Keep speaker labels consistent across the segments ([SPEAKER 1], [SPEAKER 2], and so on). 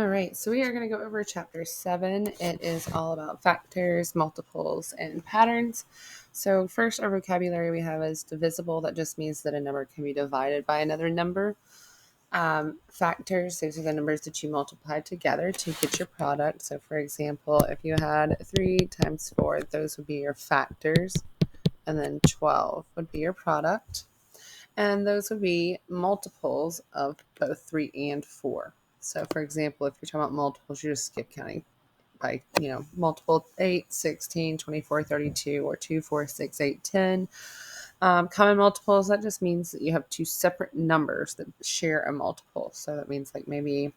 [SPEAKER 1] right, so we are going to go over chapter 7. It is all about factors, multiples, and patterns. So first, our vocabulary we have is divisible. That just means that a number can be divided by another number. Factors, those are the numbers that you multiply together to get your product. So for example, if you had 3 times 4, those would be your factors, and then 12 would be your product. And those would be multiples of both 3 and 4. So for example, if you're talking about multiples, you just skip counting by, multiple 8, 16, 24, 32, or 2, 4, 6, 8, 10. Common multiples, that just means that you have two separate numbers that share a multiple. So that means like maybe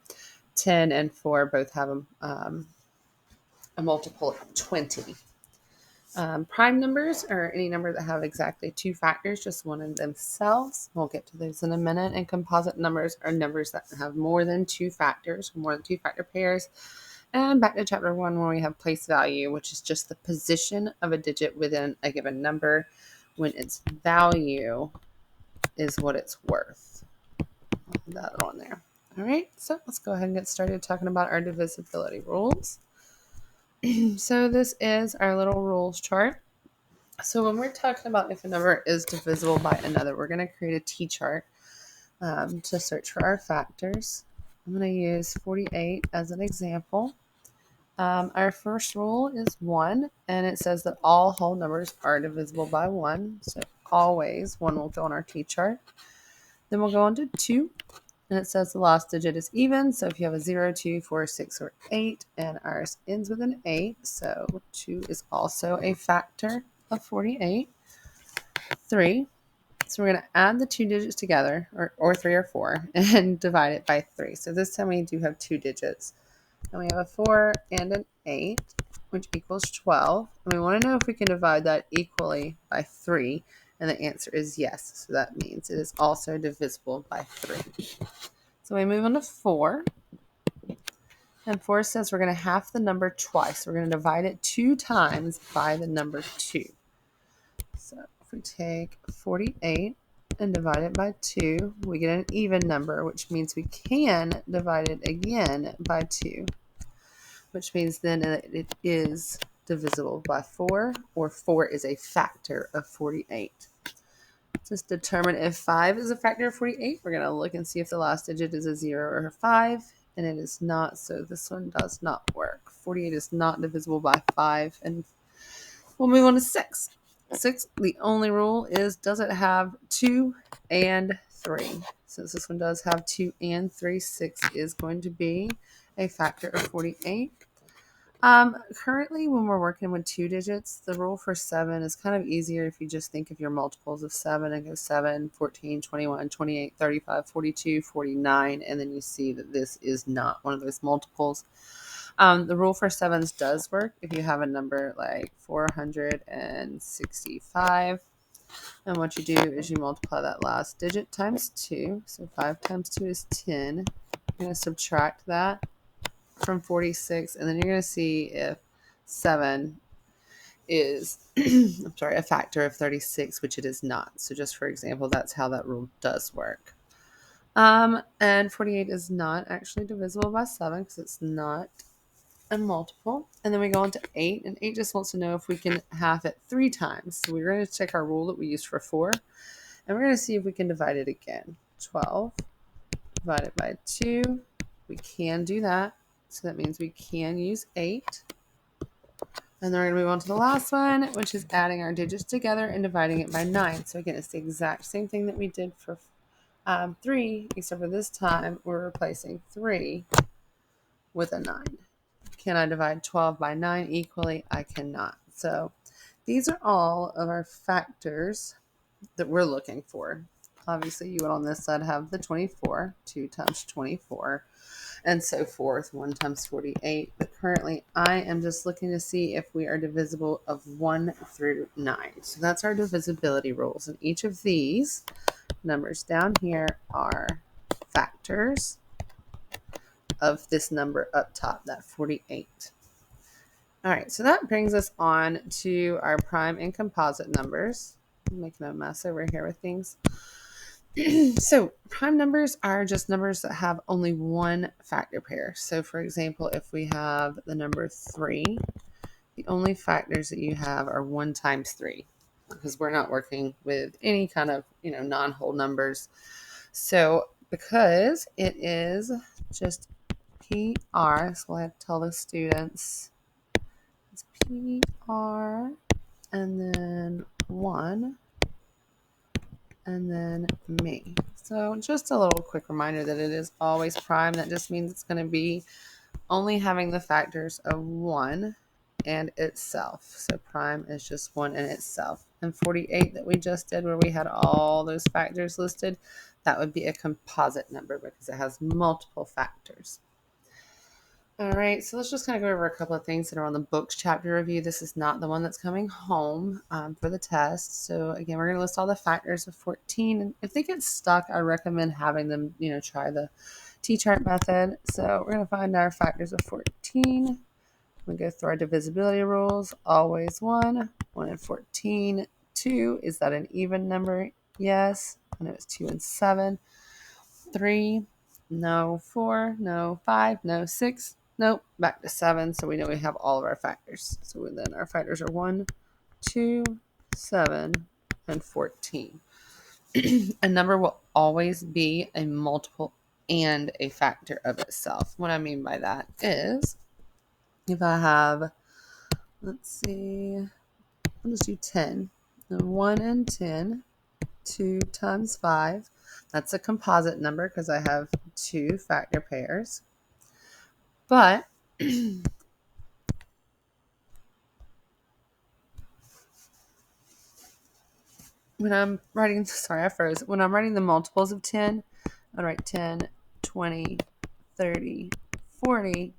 [SPEAKER 1] 10 and 4 both have a multiple of 20. Prime numbers are any number that have exactly two factors, just one in themselves. We'll get to those in a minute. And composite numbers are numbers that have more than two factors, more than two factor pairs. And back to chapter 1 where we have place value, which is just the position of a digit within a given number when its value is what it's worth. I'll put that on there. All right, so let's go ahead and get started talking about our divisibility rules. So this is our little rules chart. So when we're talking about if a number is divisible by another, we're going to create a T-chart to search for our factors. I'm going to use 48 as an example. Our first rule is 1, and it says that all whole numbers are divisible by 1. So always 1 will go on our T-chart. Then we'll go on to 2, and it says the last digit is even. So if you have a 0, 2, 4, 6, or 8, and ours ends with an 8, so 2 is also a factor of 48. 3. So we're going to add the two digits together, or 3 or 4, and divide it by 3. So this time we do have two digits. And we have a 4 and an 8, which equals 12. And we want to know if we can divide that equally by 3. And the answer is yes. So that means it is also divisible by 3. So we move on to 4. And 4 says we're going to half the number twice. We're going to divide it 2 times by the number 2. So if we take 48 and divide it by 2, we get an even number, which means we can divide it again by 2. Which means then it is divisible by 4, or 4 is a factor of 48. Just determine if 5 is a factor of 48. We're going to look and see if the last digit is a 0 or a 5, and it is not, so this one does not work. 48 is not divisible by 5, and we'll move on to 6. 6, the only rule is, does it have 2 and 3? Since this one does have 2 and 3, 6 is going to be a factor of 48. Currently, when we're working with two digits, the rule for 7 is kind of easier if you just think of your multiples of 7 and go 7, 14, 21, 28, 35, 42, 49, and then you see that this is not one of those multiples. The rule for 7s does work if you have a number like 465. And what you do is you multiply that last digit times 2. So 5 times 2 is 10. You're going to subtract that from 46, and then you're going to see if 7 is a factor of 36, which it is not. So just for example, that's how that rule does work. And 48 is not actually divisible by 7 because it's not a multiple. And then we go on to 8, and 8 just wants to know if we can half it 3 times. So we're going to check our rule that we used for 4, and we're going to see if we can divide it again. 12 divided by 2. We can do that. So that means we can use 8. And then we're going to move on to the last one, which is adding our digits together and dividing it by 9. So again, it's the exact same thing that we did for 3, except for this time we're replacing 3 with a 9. Can I divide 12 by 9 equally? I cannot. So these are all of our factors that we're looking for. Obviously, you would on this side have the 24, 2 times 24, and so forth, 1 times 48. But currently, I am just looking to see if we are divisible of 1 through 9. So that's our divisibility rules. And each of these numbers down here are factors of this number up top, that 48. All right, so that brings us on to our prime and composite numbers. I'm making a mess over here with things. So prime numbers are just numbers that have only one factor pair. So for example, if we have the number 3, the only factors that you have are 1 times 3, because we're not working with any kind of, non-whole numbers. So because it is just PR, so I have to tell the students it's PR and then 1 and then me. So just a little quick reminder that it is always prime. That just means it's going to be only having the factors of 1 and itself. So prime is just 1 and itself. And 48 that we just did, where we had all those factors listed, that would be a composite number because it has multiple factors. All right, so let's just kind of go over a couple of things that are on the books chapter review. This is not the one that's coming home for the test. So again, we're going to list all the factors of 14. And if they get stuck, I recommend having them, try the T-chart method. So we're going to find our factors of 14. We go through our divisibility rules. Always 1 and 14. 2, is that an even number? Yes. I know it's 2 and 7. 3, no. 4, no. 5, no. 6, nope. Back to 7. So we know we have all of our factors. So then our factors are 1, 2, 7, and 14. A number will always be a multiple and a factor of itself. What I mean by that is if I have, let's see, let's do 10. 1 and 10, 2 times 5. That's a composite number because I have 2 factor pairs. But when I'm writing, sorry, I froze. When I'm writing the multiples of 10, I write 10, 20, 30, 40.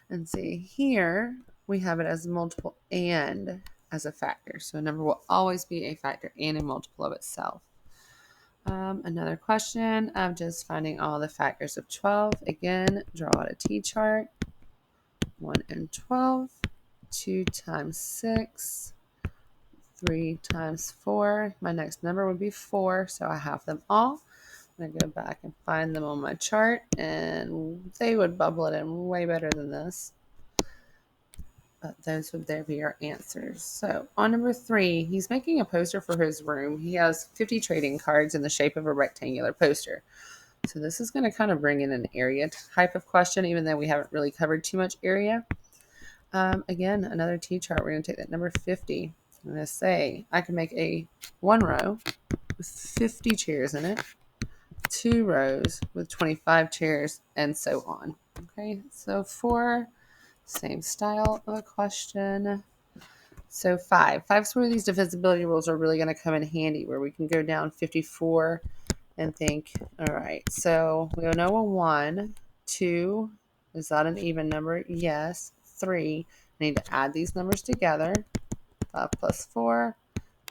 [SPEAKER 1] And see here, we have it as a multiple and as a factor. So a number will always be a factor and a multiple of itself. Another question of just finding all the factors of 12. Again, draw out a T-chart. 1 and 12. 2 times 6. 3 times 4. My next number would be 4, so I have them all. I'm going to go back and find them on my chart, and they would bubble it in way better than this. But those would there be our answers. So on number 3, he's making a poster for his room. He has 50 trading cards in the shape of a rectangular poster. So this is going to kind of bring in an area type of question, even though we haven't really covered too much area. Again, another T-chart. We're going to take that number 50. I'm going to say I can make a 1 row with 50 chairs in it, 2 rows with 25 chairs, and so on. Okay, so 4, same style of a question. So 5. 5 is where these divisibility rules are really going to come in handy, where we can go down 54 and think, all right, so we know a 1, 2, is that an even number? Yes. 3, I need to add these numbers together. 5 plus 4,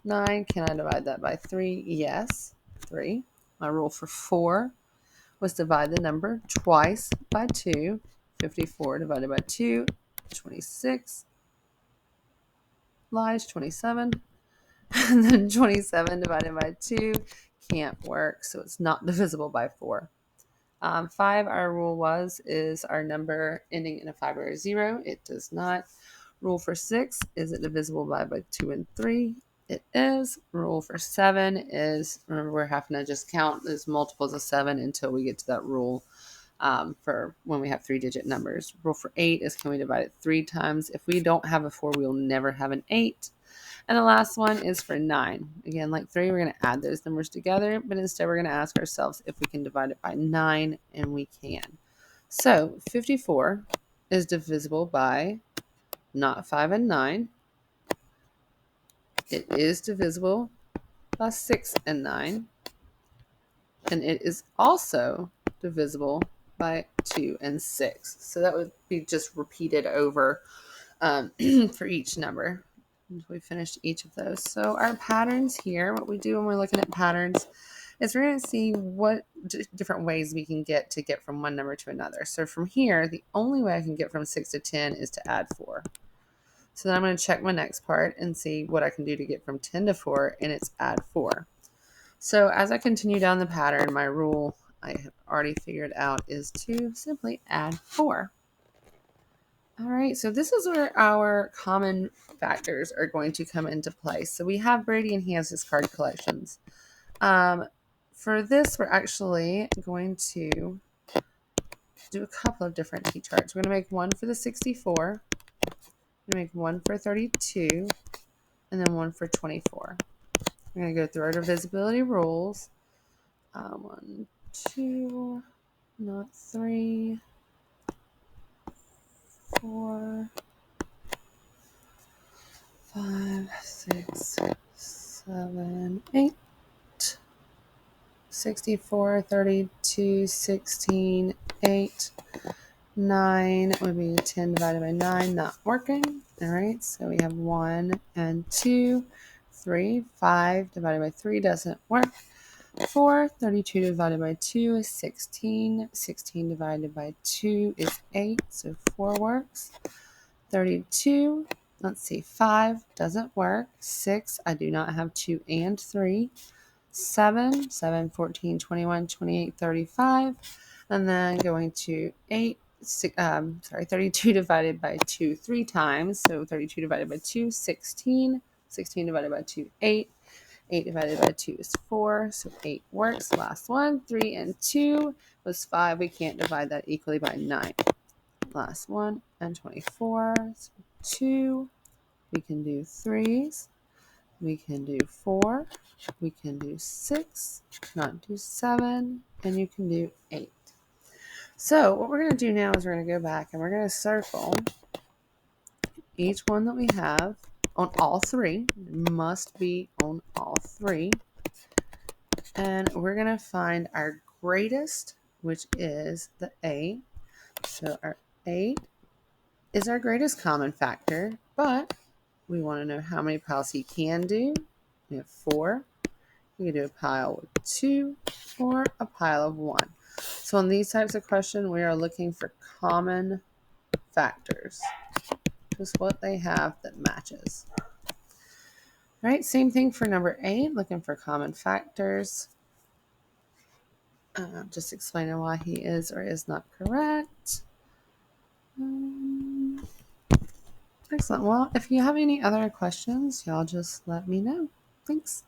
[SPEAKER 1] 9. Can I divide that by 3? Yes. 3. My rule for 4 was divide the number twice by 2. 54 divided by 2, 26. Lies, 27. And then 27 divided by 2 can't work, so it's not divisible by 4. 5, our rule is our number ending in a 5 or a 0. It does not. Rule for 6, is it divisible by 2 and 3? It is. Rule for 7 is, remember, we're having to just count those multiples of 7 until we get to that rule for when we have 3-digit numbers. Rule for 8 is, can we divide it 3 times? If we don't have a 4, we'll never have an 8. And the last one is for 9. Again, like 3, we're going to add those numbers together, but instead we're going to ask ourselves if we can divide it by 9, and we can. So 54 is divisible by not 5 and 9. It is divisible by 6 and 9. And it is also divisible by 2 and 6. So that would be just repeated over for each number. We finished each of those. So our patterns here, what we do when we're looking at patterns is we're going to see what different ways we can get from one number to another. So from here, the only way I can get from 6 to 10 is to add 4. So then I'm going to check my next part and see what I can do to get from 10 to 4, and it's add 4. So as I continue down the pattern, my rule I have already figured out is to simply add 4. All right, so this is where our common factors are going to come into play. So we have Brady and he has his card collections. For this, we're actually going to do a couple of different T charts. We're going to make one for the 64, we're going to make one for 32, and then one for 24. We're going to go through our divisibility rules. 1, 2, not 3, 4, 5, 6, 7, 8. 64, 32, 16, 8, 9 would be 10 divided by 9, not working. All right, so we have 1 and 2, 3, 5 divided by 3 doesn't work. 4, 32 divided by 2 is 16, 16 divided by 2 is 8, so 4 works. 32, let's see, 5 doesn't work. 6, I do not have 2 and 3. 7, 7, 14, 21, 28, 35, and then going to 8, 32 divided by 2 3 times, so 32 divided by 2, 16, 16 divided by 2, 8, 8 divided by 2 is 4, so 8 works. Last one, 3 and 2 was 5, we can't divide that equally by 9. Last one, and 24, so 2, we can do 3s, we can do 4, we can do 6, not do 7, and you can do 8. So what we're going to do now is we're going to go back and we're going to circle each one that we have on all 3. It must be on all 3. And we're going to find our greatest, which is the 8. So our 8 is our greatest common factor, but we want to know how many piles he can do. We have 4. You can do a pile with 2 or a pile of 1. So on these types of questions, we are looking for common factors. Just what they have that matches. All right, same thing for number 8, looking for common factors. Just explaining why he is or is not correct. Excellent. Well, if you have any other questions, y'all just let me know. Thanks.